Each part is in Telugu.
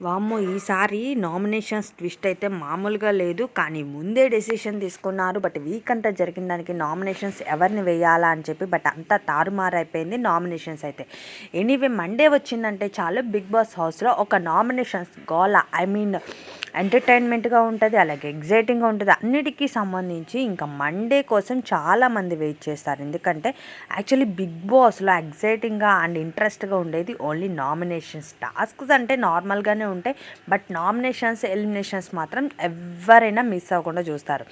వామ్మో! ఈసారి నామినేషన్స్ ట్విస్ట్ అయితే మామూలుగా లేదు. కానీ ముందే డెసిషన్ తీసుకున్నారు. బట్ వీక్ అంతా జరిగిన దానికి నామినేషన్స్ ఎవరిని వేయాలా అని చెప్పి బట్ అంతా తారుమారైపోయింది నామినేషన్స్ అయితే. ఎనీవే మండే వచ్చిందంటే చాలు బిగ్ బాస్ హౌస్‌లో ఒక నామినేషన్స్ గోల. ఎంటర్‌టైన్‌మెంట్‌గా ఉంటది. అలాగే ఎక్సైటింగ్‌గా ఉంటది. అన్నిటికి సంబంధించి ఇంకా మండే కోసం చాలామంది వెయిట్ చేస్తారు. ఎందుకంటే యాక్చువల్లీ బిగ్ బాస్‌లో ఎక్సైటింగ్‌గా అండ్ ఇంట్రెస్ట్‌గా ఉండేది ఓన్లీ నామినేషన్స్. టాస్క్స్ అంటే నార్మల్‌గానే ఉంటాయి. బట్ నామినేషన్స్, ఎలిమినేషన్స్ మాత్రం ఎవ్వరైనా మిస్ అవ్వకుండా చూస్తారు.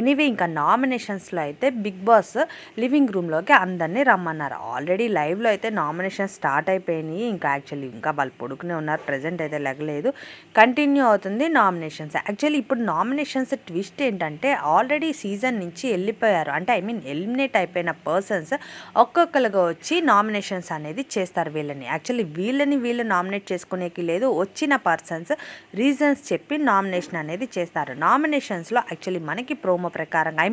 ఎనీవే ఇంకా నామినేషన్స్‌లో అయితే బిగ్ బాస్ లివింగ్ రూమ్‌లోకి అందరిని రమ్మన్నారు. ఆల్రెడీ లైవ్‌లో అయితే నామినేషన్స్ స్టార్ట్ అయిపోయినాయి. ఇంకా యాక్చువల్లీ ఇంకా వాళ్ళు పడుకునే ఉన్నారు. ప్రెజెంట్ అయితే లెగలేదు. కంటిన్యూ అవుతుంది నామినేషన్స్. యాక్చువల్లీ ఇప్పుడు నామినేషన్స్ ట్విస్ట్ ఏంటంటే ఆల్రెడీ సీజన్ నుంచి వెళ్ళిపోయారు. అంటే ఎలిమినేట్ అయిపోయిన పర్సన్స్ ఒక్కొక్కరుగా వచ్చి నామినేషన్స్ అనేది చేస్తారు వీళ్ళని. యాక్చువల్లీ వీళ్ళు నామినేట్ చేసుకునేకి లేదు. వచ్చిన పర్సన్స్ రీజన్స్ చెప్పి నామినేషన్ అనేది చేస్తారు. నామినేషన్స్లో యాక్చువల్లీ మనకి ప్రోమో ప్రకారంగా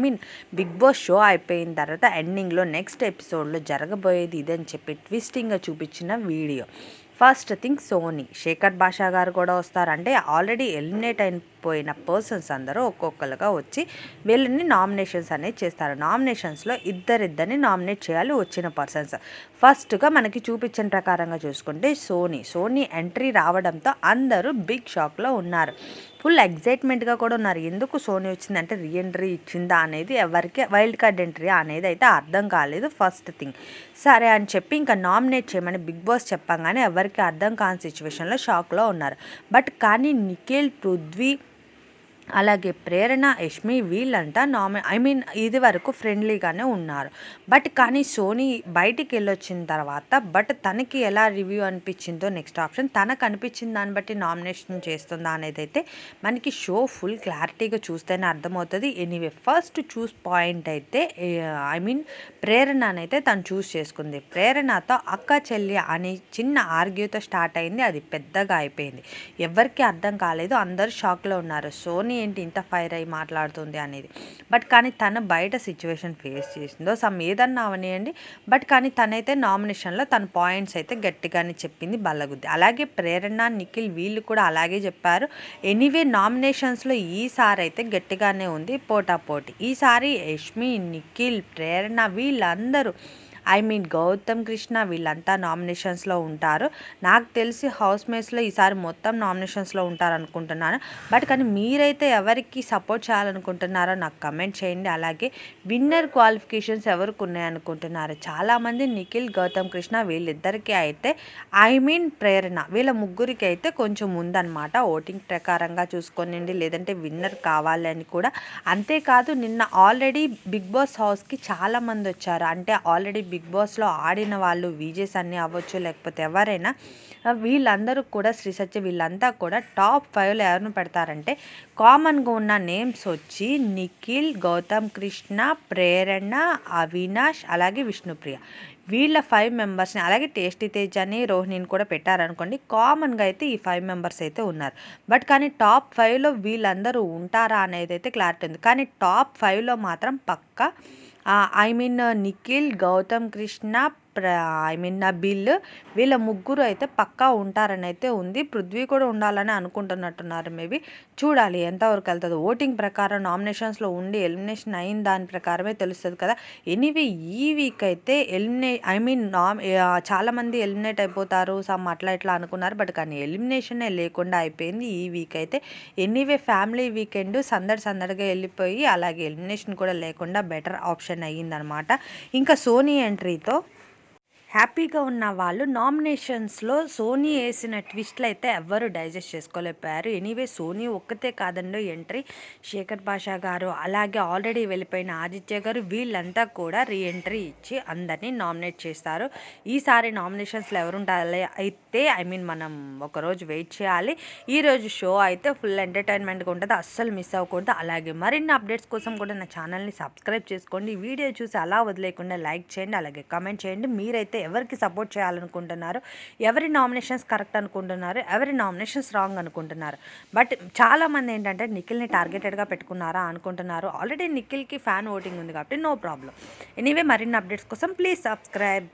బిగ్ బాస్ షో అయిపోయిన తర్వాత ఎండింగ్లో నెక్స్ట్ ఎపిసోడ్లో జరగబోయేది ఇదని చెప్పి ట్విస్టింగ్గా చూపించిన వీడియో. ఫస్ట్ థింగ్ సోనీ, శేఖర్ భాషా గారు కూడా వస్తారు. అంటే ఆల్రెడీ ఎలిమినేట్ అయిపోయిన పర్సన్స్ అందరూ ఒక్కొక్కరుగా వచ్చి వీళ్ళని నామినేషన్స్ అనేది చేస్తారు. నామినేషన్స్లో ఇద్దరిని నామినేట్ చేయాలి వచ్చిన పర్సన్స్. ఫస్ట్గా మనకి చూపించిన ప్రకారంగా చూసుకుంటే సోనీ ఎంట్రీ రావడంతో అందరూ బిగ్ షాక్లో ఉన్నారు. ఫుల్ ఎగ్జైట్మెంట్గా కూడా ఉన్నారు. ఎందుకు సోనీ వచ్చిందంటే రీఎంట్రీ ఇచ్చిందా అనేది ఎవరికి వైల్డ్ కార్డ్ ఎంట్రీ అనేది అయితే అర్థం కాలేదు. ఫస్ట్ థింగ్ సరే అని చెప్పి ఇంకా నామినేట్ చేయమని బిగ్ బాస్ చెప్పంగానే ఎవరికి అర్థం కాని సిచ్యువేషన్లో షాక్లో ఉన్నారు. బట్ కానీ నిఖిల్, పృథ్వీ అలాగే ప్రేరణ, యష్మి వీళ్ళంతా ఇది వరకు ఫ్రెండ్లీగానే ఉన్నారు. బట్ కానీ సోనీ బయటికి వెళ్ళొచ్చిన తర్వాత బట్ తనకి ఎలా రివ్యూ అనిపించిందో నెక్స్ట్ ఆప్షన్ తనకు అనిపించిన దాన్ని బట్టి నామినేషన్ చేస్తుందా అనేది అయితే మనకి షో ఫుల్ క్లారిటీగా చూస్తేనే అర్థమవుతుంది. ఎనీవే ఫస్ట్ చూస్ పాయింట్ అయితే ప్రేరణనైతే తను చూస్ చేసుకుంది. ప్రేరణతో అక్క చెల్లి అని చిన్న ఆర్గ్యూతో స్టార్ట్ అయింది. అది పెద్దగా అయిపోయింది. ఎవరికి అర్థం కాలేదు. అందరూ షాక్లో ఉన్నారు. సోనీ ఏంటి ఇంత ఫైర్ అయ్యి మాట్లాడుతుంది అనేది. బట్ కానీ తను బయట సిచ్యువేషన్ ఫేస్ చేసిందో ఏదన్నా అవనియండి. బట్ కానీ తనైతే నామినేషన్లో తన పాయింట్స్ అయితే గట్టిగానే చెప్పింది బల్లగుద్ది. అలాగే ప్రేరణ, నిఖిల్ వీళ్ళు కూడా అలాగే చెప్పారు. ఎనీవే నామినేషన్స్లో ఈసారి అయితే గట్టిగానే ఉంది పోటాపోటీ. ఈసారి యష్మి, నిఖిల్, ప్రేరణ వీళ్ళందరూ గౌతమ్ కృష్ణ వీళ్ళంతా నామినేషన్స్లో ఉంటారు. నాకు తెలిసి హౌస్ మేట్స్లో ఈసారి మొత్తం నామినేషన్స్లో ఉంటారు అనుకుంటున్నాను. బట్ కానీ మీరైతే ఎవరికి సపోర్ట్ చేయాలనుకుంటున్నారో నాకు కమెంట్ చేయండి. అలాగే విన్నర్ క్వాలిఫికేషన్స్ ఎవరికి ఉన్నాయనుకుంటున్నారు? చాలామంది నిఖిల్, గౌతమ్ కృష్ణ వీళ్ళిద్దరికీ అయితే ప్రేరణ వీళ్ళ ముగ్గురికి అయితే కొంచెం ఉందన్నమాట ఓటింగ్ ప్రకారంగా చూసుకోనండి. లేదంటే విన్నర్ కావాలని కూడా. అంతేకాదు నిన్న ఆల్రెడీ బిగ్ బాస్ హౌస్కి చాలామంది వచ్చారు. అంటే ఆల్రెడీ బిగ్ బాస్లో ఆడిన వాళ్ళు విజేస్ అన్నీ అవ్వచ్చు, లేకపోతే ఎవరైనా వీళ్ళందరూ కూడా శ్రీ సత్య వీళ్ళంతా కూడా టాప్ 5లో ఎవరిని పెడతారంటే కామన్గా ఉన్న నేమ్స్ వచ్చి నిఖిల్, గౌతమ్ కృష్ణ, ప్రేరణ, అవినాష్ అలాగే విష్ణుప్రియ. వీళ్ళ 5 మెంబర్స్ని అలాగే టేస్టీ తేజ్ అని రోహిణిని కూడా పెట్టారనుకోండి. కామన్గా అయితే ఈ 5 మెంబర్స్ అయితే ఉన్నారు. బట్ కానీ టాప్ 5లో వీళ్ళందరూ ఉంటారా అనేది అయితే క్లారిటీ ఉంది. కానీ టాప్ 5లో మాత్రం పక్కా నిఖిల్, గౌతమ్ కృష్ణ, నబిల్ వీళ్ళ ముగ్గురు అయితే పక్కా ఉంటారని అయితే ఉంది. పృథ్వీ కూడా ఉండాలని అనుకుంటున్నట్టున్నారు. మేబీ చూడాలి ఎంతవరకు వెళ్తుంది. ఓటింగ్ ప్రకారం నామినేషన్స్లో ఉండి ఎలిమినేషన్ అయిన దాని ప్రకారమే తెలుస్తుంది కదా. ఎనీవే ఈ వీక్ అయితే చాలామంది ఎలిమినేట్ అయిపోతారు అట్లా ఇట్లా అనుకున్నారు. బట్ కానీ ఎలిమినేషనే లేకుండా అయిపోయింది ఈ వీక్ అయితే. ఎనీవే ఫ్యామిలీ వీకెండ్ సందడిగా వెళ్ళిపోయి అలాగే ఎలిమినేషన్ కూడా లేకుండా బెటర్ ఆప్షన్ అయ్యిందనమాట. ఇంకా సోనీ ఎంట్రీతో హ్యాపీగా ఉన్న వాళ్ళు నామినేషన్స్లో సోనీ వేసిన ట్విస్ట్లు అయితే ఎవ్వరు డైజెస్ట్ చేసుకోలేకపోయారు. ఎనీవే సోనీ ఒక్కతే కాదండి ఎంట్రీ. శేఖర్ భాషా గారు అలాగే ఆల్రెడీ వెళ్ళిపోయిన ఆదిత్య గారు వీళ్ళంతా కూడా రీఎంట్రీ ఇచ్చి అందరినీ నామినేట్ చేస్తారు. ఈసారి నామినేషన్స్లో ఎవరుంటారు అయితే మనం ఒకరోజు వెయిట్ చేయాలి. ఈరోజు షో అయితే ఫుల్ ఎంటర్టైన్మెంట్గా ఉంటుంది. అస్సలు మిస్ అవ్వకూడదు. అలాగే మరిన్ని అప్డేట్స్ కోసం కూడా నా ఛానల్ని సబ్స్క్రైబ్ చేసుకోండి. ఈ వీడియో చూసి అలా వదిలేకుండా లైక్ చేయండి. అలాగే కామెంట్ చేయండి. మీరైతే ఎవరికి సపోర్ట్ చేయాలనుకుంటున్నారు, ఎవరి నామినేషన్స్ కరెక్ట్ అనుకుంటున్నారు, ఎవరి నామినేషన్స్ రాంగ్ అనుకుంటున్నారు. బట్ చాలామంది ఏంటంటే నిఖిల్ని టార్గెటెడ్గా పెట్టుకున్నారా అనుకుంటున్నారు. ఆల్రెడీ నిఖిల్కి ఫ్యాన్ ఓటింగ్ ఉంది కాబట్టి నో ప్రాబ్లం. ఎనీవే మరిన్ని అప్డేట్స్ కోసం ప్లీజ్ సబ్స్క్రైబ్.